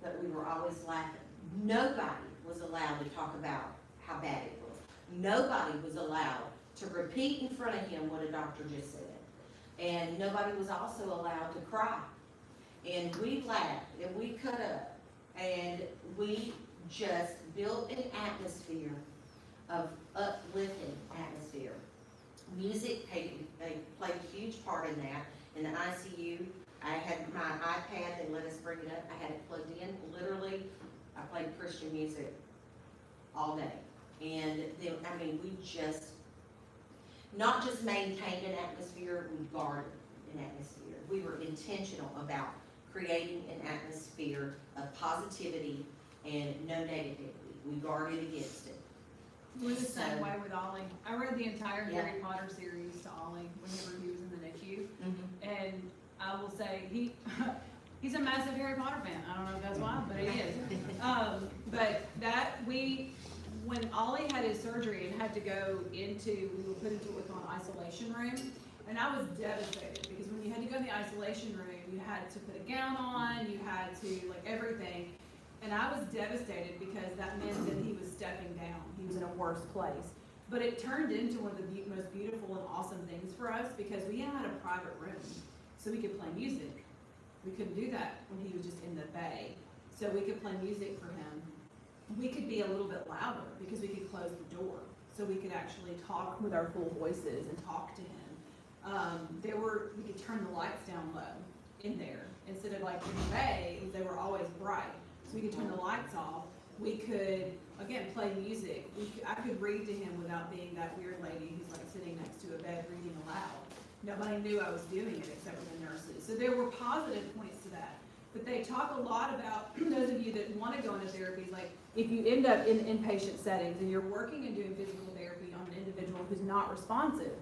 that we were always laughing. Nobody was allowed to talk about how bad it was. Nobody was allowed to repeat in front of him what a doctor just said. And nobody was also allowed to cry. And we laughed and we cut up and we just built an atmosphere of uplifting atmosphere. Music played a huge part in that. In the ICU, I had my iPad, they let us bring it up, I had it plugged in, literally, I played Christian music all day. And then, we just, not just maintained an atmosphere, we guarded an atmosphere. We were intentional about creating an atmosphere of positivity and no negativity. We guarded against it. We're the same way with Ollie. I read the entire Harry Potter series to Ollie whenever he was in the NICU. And I will say, he's a massive Harry Potter fan. I don't know if that's why, but he is. But when Ollie had his surgery and had to go we were put into what's called an isolation room. And I was devastated because when you had to go in the isolation room, you had to put a gown on, you had to, everything. And I was devastated because that meant that he was stepping down. He was in a worse place. But it turned into one of the most beautiful and awesome things for us because we had a private room so we could play music. We couldn't do that when he was just in the bay. So we could play music for him. We could be a little bit louder because we could close the door so we could actually talk with our full voices and talk to him. We could turn the lights down low in there instead of in the bay, they were always bright. So we could turn the lights off. We could, again, play music. I could read to him without being that weird lady who's sitting next to a bed reading aloud. Nobody knew I was doing it except for the nurses. So there were positive points to that. But they talk a lot about, those of you that want to go into therapies, if you end up in inpatient settings and you're working and doing physical therapy on an individual who's not responsive,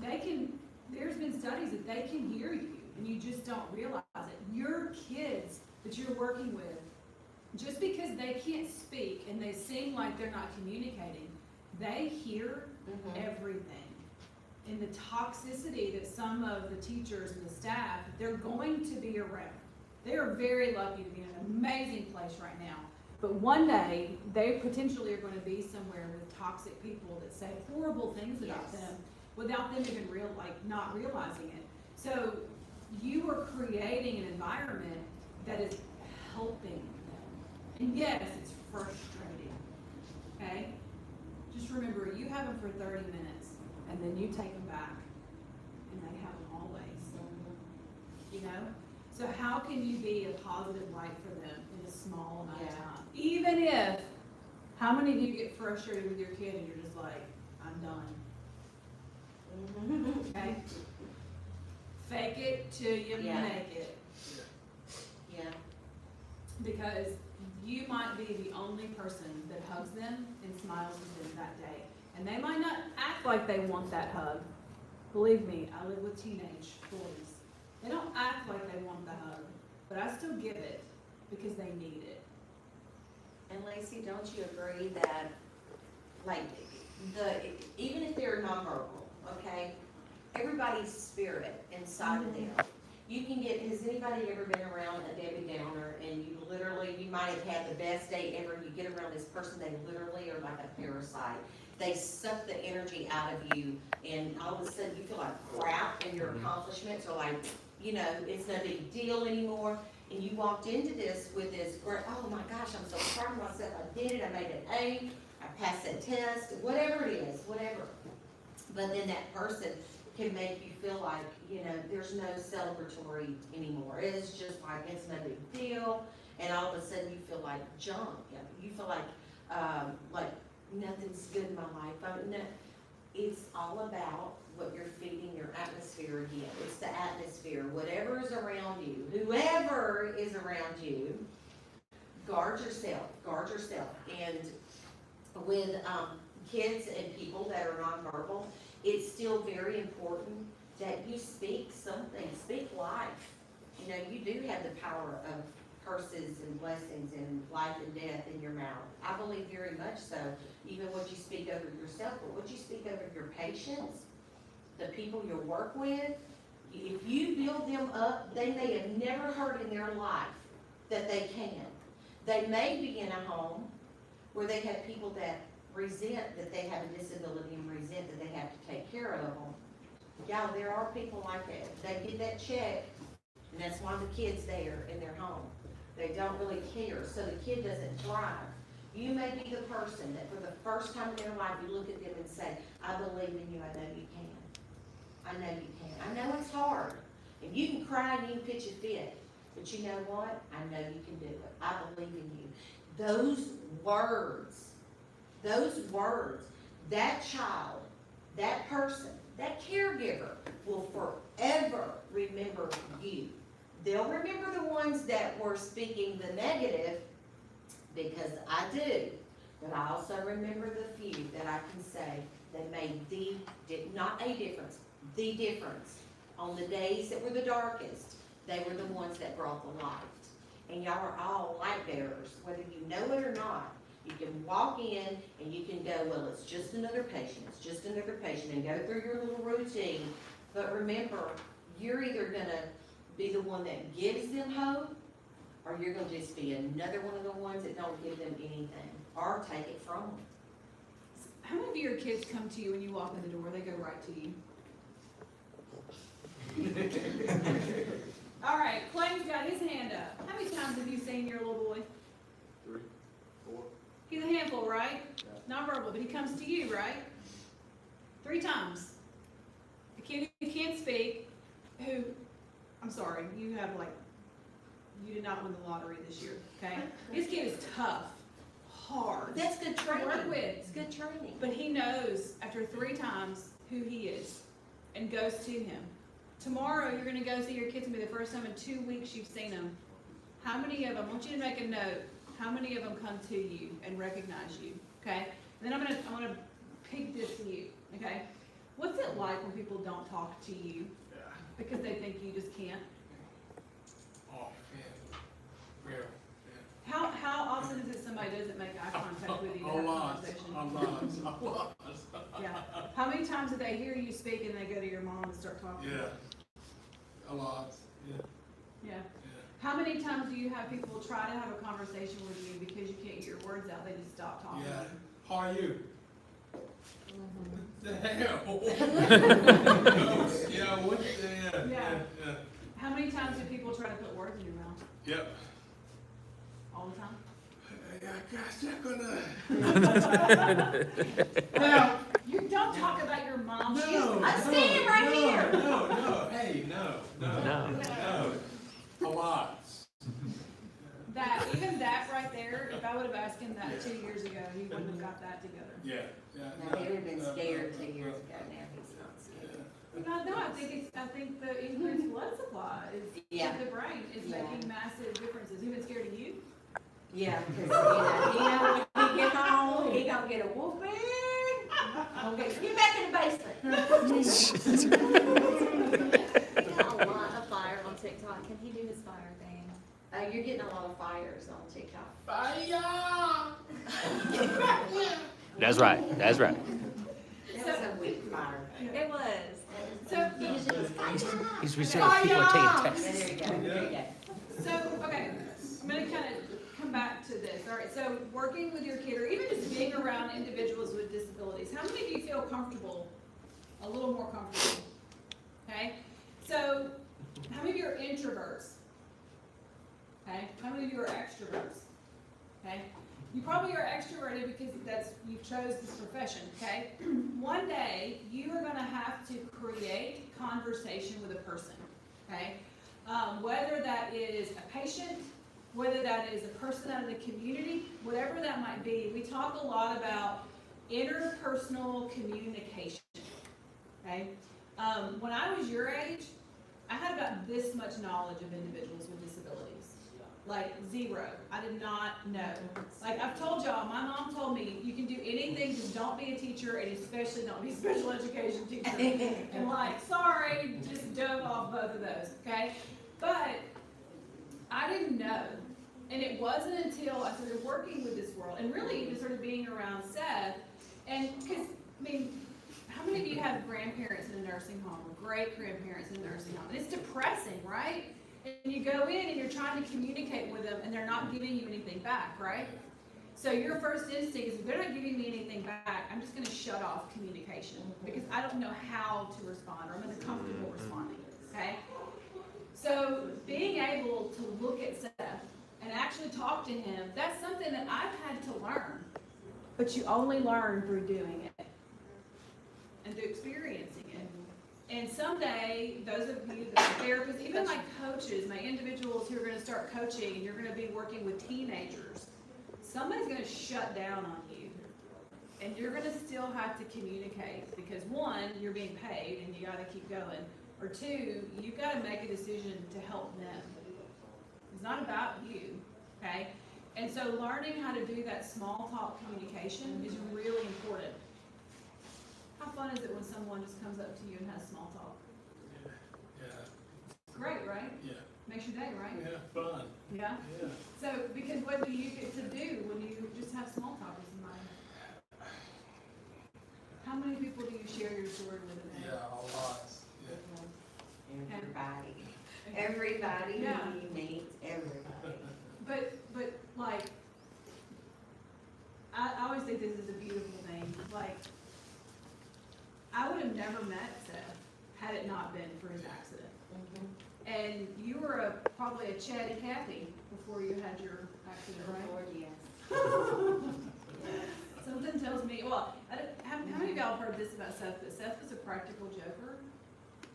there's been studies that they can hear you and you just don't realize it. Your kids that you're working with, just because they can't speak and they seem like they're not communicating, they hear everything. and the toxicity that some of the teachers and the staff, they're going to be around. They are very lucky to be in an amazing place right now. But one day, they potentially are gonna be somewhere with toxic people that say horrible things about Yes. them without them even not realizing it. So you are creating an environment that is helping them. And yes, it's frustrating, okay? Just remember, you have them for 30 minutes, and then you take them back, and they have them always, you know? So how can you be a positive light for them in a small amount of Yeah. time? Even if, how many of you get frustrated with your kid and you're just like, I'm done, okay? Fake it till you Yeah. make it, Yeah, because you might be the only person that hugs them and smiles with them that day. And they might not act like they want that hug. Believe me, I live with teenage boys. They don't act like they want the hug, but I still give it because they need it. and Lacey, don't you agree that, like, even if they're nonverbal, okay, everybody's spirit inside of them. You can get, has anybody ever been around a Debbie Downer and you might have had the best day ever, you get around this person, they literally are like a parasite. They suck the energy out of you, and all of a sudden you feel like crap, and your accomplishments are like, it's no big deal anymore. And you walked into this with this great, oh my gosh, I'm so proud of myself, I did it, I made an A, I passed that test, whatever it is, whatever. But then that person can make you feel like, there's no celebratory anymore. It's just like, it's no big deal, and all of a sudden you feel like junk. You feel like nothing's good in my life. It's all about what you're feeding your atmosphere again. It's the atmosphere. Whatever is around you, whoever is around you, guard yourself. And with kids and people that are nonverbal, it's still very important that you speak something, speak life. You do have the power of curses and blessings and life and death in your mouth. I believe very much so, even what you speak over yourself, but what you speak over your patients, the people you work with, if you build them up, they may have never heard in their life that they can. They may be in a home where they have people that resent that they have a disability and resent that they have to take care of them. Yeah, there are people like that. They get that check, and that's why the kid's there in their home. They don't really care, so the kid doesn't thrive. You may be the person that for the first time in their life, you look at them and say, I believe in you, I know you can. I know you can. I know it's hard. And you can cry and you can pitch a fit, but you know what? I know you can do it. I believe in you. Those words, that child, that person, that caregiver will forever remember you. They'll remember the ones that were speaking the negative, because I do, but I also remember the few that I can say that made not a difference, the difference. On the days that were the darkest, they were the ones that brought the light. And y'all are all light bearers, whether you know it or not. You can walk in and you can go, well, it's just another patient, and go through your little routine. But remember, you're either gonna be the one that gives them hope, or you're gonna just be another one of the ones that don't give them anything, or take it from them. How many of your kids come to you when you walk in the door? They go right to you. All right, Clayton's got his hand up. How many times have you seen your little boy? 3, 4. He's a handful, right? Nonverbal, but he comes to you, right? 3 times. A kid who can't speak, who, I'm sorry, you did not win the lottery this year, okay? This kid is tough, hard. That's good training. Work with. It's good training. But he knows after 3 times who he is and goes to him. Tomorrow, you're gonna go see your kids, and be the first time in 2 weeks you've seen them. How many of them, I want you to make a note, how many of them come to you and recognize you, okay? And then I'm gonna pick this to you, okay? What's it like when people don't talk to you because they think you just can't? Oh, yeah. How often is it somebody doesn't make eye contact with you to have a conversation? A lot. Yeah. How many times did they hear you speak and they go to your mom and start talking? Yeah. A lot. Yeah. Yeah. Yeah. How many times do you have people try to have a conversation with you because you can't get your words out, they just stop talking? Yeah. How are you? What the hell? Yeah, what the hell? Yeah. Yeah. How many times do people try to put words in your mouth? Yep. All the time? Well, You don't talk about your mom. no, I'm standing right here. No, hey, no. No. A lot. Even that right there, if I would have asked him that 2 years ago, he wouldn't have got that together. Yeah. No, he would have been scared 2 years ago, now he's not scared. No, I think the increased blood supply is Yeah. to the brain is Yeah. making massive differences. He been scared of you? Yeah, cause you know, when he get home, he gonna get a whooping. Okay, get back in the basement. He got a lot of fire on TikTok. Can he do his fire thing? You're getting a lot of fires on TikTok. Fire! That's right, that's right. That was a weak fire. It was. So, He just did fire. He's resetting, people are taking Yeah, tests. there you go, there you go. so, okay, I'm gonna kind of come back to this. All right, so working with your kid or even just being around individuals with disabilities, how many of you feel comfortable, a little more comfortable? Okay, so how many of you are introverts? Okay, how many of you are extroverts? Okay, you probably are extroverted because you chose this profession, okay? One day, you are gonna have to create conversation with a person, okay? Whether that is a patient, whether that is a person out of the community, whatever that might be, we talk a lot about interpersonal communication, okay? When I was your age, I had about this much knowledge of individuals with disabilities. Like zero. I did not know. Like I've told y'all, my mom told me you can do anything, just don't be a teacher, and especially don't be a special education teacher. And like, sorry, just dove off both of those, okay? But I didn't know. And it wasn't until I started working with this world, and really even started being around Seth, and because, I mean, how many of you have grandparents in a nursing home, or great-grandparents in a nursing home? And it's depressing, right? And you go in and you're trying to communicate with them and they're not giving you anything back, right? So your first instinct is, if they're not giving me anything back, I'm just gonna shut off communication because I don't know how to respond or I'm uncomfortable responding, okay? So being able to look at Seth and actually talk to him, that's something that I've had to learn. But you only learn through doing it and through experiencing it. And someday, those of you that are therapists, even like coaches, my individuals who are gonna start coaching and you're gonna be working with teenagers, somebody's gonna shut down on you. And you're gonna still have to communicate because one, you're being paid and you gotta keep going. Or two, you've gotta make a decision to help them. It's not about you, okay? And so learning how to do that small talk communication is really important. How fun is it when someone just comes up to you and has small talk? Yeah. Great, right? Yeah. Makes your day, right? Yeah, fun. Yeah? Yeah. So, because what do you get to do when you just have small talk with somebody? How many people do you share your story with a day? Yeah, a lot. Yeah. Everybody Yeah. you meet, everybody. But like, I always think this is a beautiful thing. Like, I would have never met Seth had it not been for his accident. And you were probably a chatty Cathy before you had your accident, right? Lord, yes. Something tells me, well, how many of y'all have heard this about Seth, that Seth was a practical joker?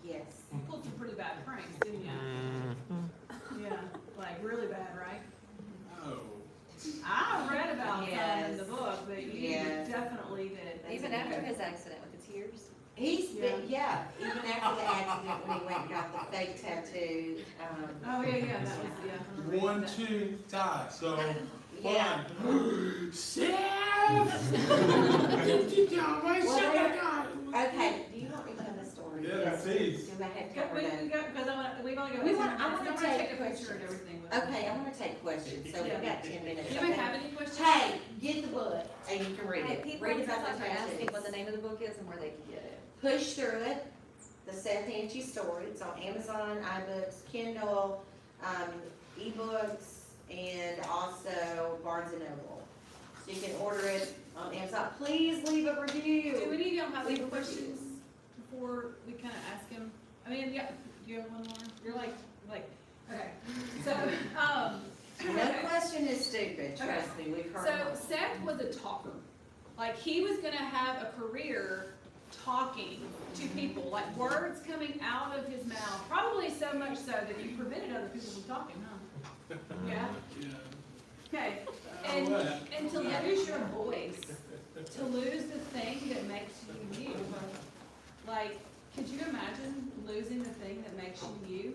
Yes. You pulled some pretty bad pranks, didn't you? Yeah, like really bad, right? Oh. I read about some in the Yes. book, but you Yes. definitely did. Even after his accident with the tears. He's been, yeah, even after the accident when he went and got the fake tattoo, Oh, yeah, that was, yeah. I remember 1, that. 2, tie. So, yeah. Seth! Okay, do you want me to tell the story? Yeah, please. Do I have to Go- cover we that? go, because we've only got. We 10 want- I minutes. wanna Don't take take a picture questions. and everything with it. Okay, I wanna take questions, so we've got 10 minutes. Anybody have any questions? Hey, get the book, and you can read Hey, it. people Read are about the sometimes asking tattoos. what the name of the book is and where they can get it. Push Through It, the Seth Hanchey story. It's on Amazon, iBooks, Kindle, ebooks, and also Barnes and Noble. So you can order it on Amazon. Please leave a Do review. any of y'all have Leave any a questions before we kind of ask him? I mean, yeah, do you have one more? You're like, okay. So, No question is stupid, trust me, we've heard so them. Seth was a talker. Like, he was gonna have a career talking to people, like words coming out of his mouth, probably so much so that you prevented other people from talking, huh? Yeah? Yeah. Okay, Oh, and, what? and to lose your voice, to lose the thing that makes you you. Like, could you imagine losing the thing that makes you you,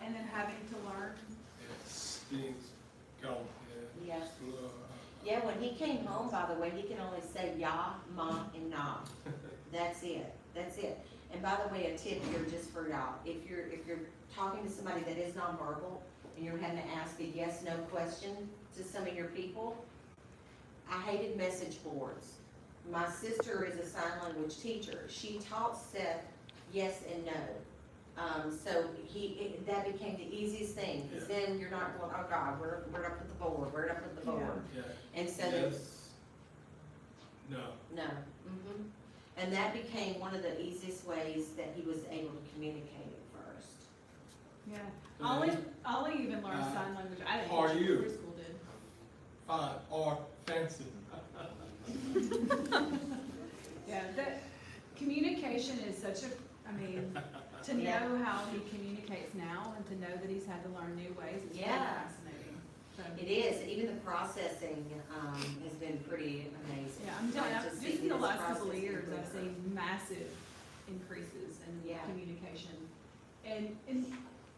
and then having to learn? It stinks. Gone. Yeah. Uh, Yeah, when he came home, by the way, he can only say ya, ma, and nah. That's it, that's it. And by the way, a tip here just for y'all, if you're talking to somebody that is nonverbal, and you're having to ask a yes/no question to some of your people, I hated message boards. My sister is a sign language teacher. She taught Seth yes and no. So that became the easiest thing, because then you're not going, oh God, where'd I put the board, where'd I put the board? Yeah. And so that, Yes. No. no, and that became one of the easiest ways that he was able to communicate at first. Yeah, Ollie even learned sign language. I didn't. Are teach you? Preschool did. Fine or fancy. Yeah, that communication is such a, I mean, to know how he communicates now and to know that he's had to learn new ways, it's really Yeah. fascinating. So, It is, even the processing, has been pretty amazing. yeah, I'm telling Like, you, to just see in the his last couple of processing years, I've quicker. seen massive increases in Yeah. communication. And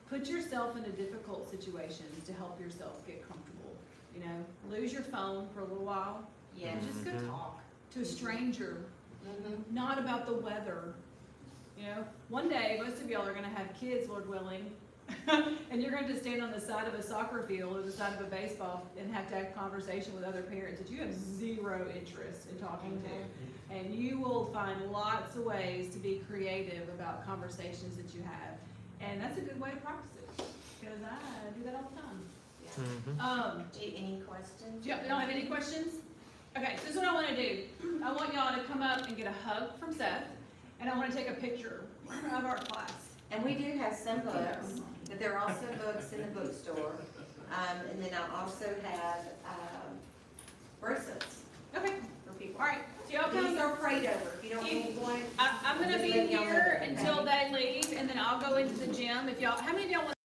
put yourself into difficult situations to help yourself get comfortable, you know? Lose your phone for a little while, Yeah. and just go Mhm. talk to a stranger, Mhm. not about the weather. You know, one day, most of y'all are gonna have kids, Lord willing, and you're gonna just stand on the side of a soccer field or the side of a baseball and have to have a conversation with other parents that you have zero interest in talking to. And you will find lots of ways to be creative about conversations that you have. And that's a good way to practice it, because I do that all the time. Mhm. Any questions? Do y'all have any questions? Okay, so this is what I wanna do. I want y'all to come up and get a hug from Seth, and I wanna take a picture of our class. And we do have some books, but there are also books in the bookstore. And then I also have, bracelets Okay, for people. all right, so y'all come. These are prayed over, if you don't need one. I'm gonna be here until they leave, and then I'll go into the gym. If y'all, how many of y'all want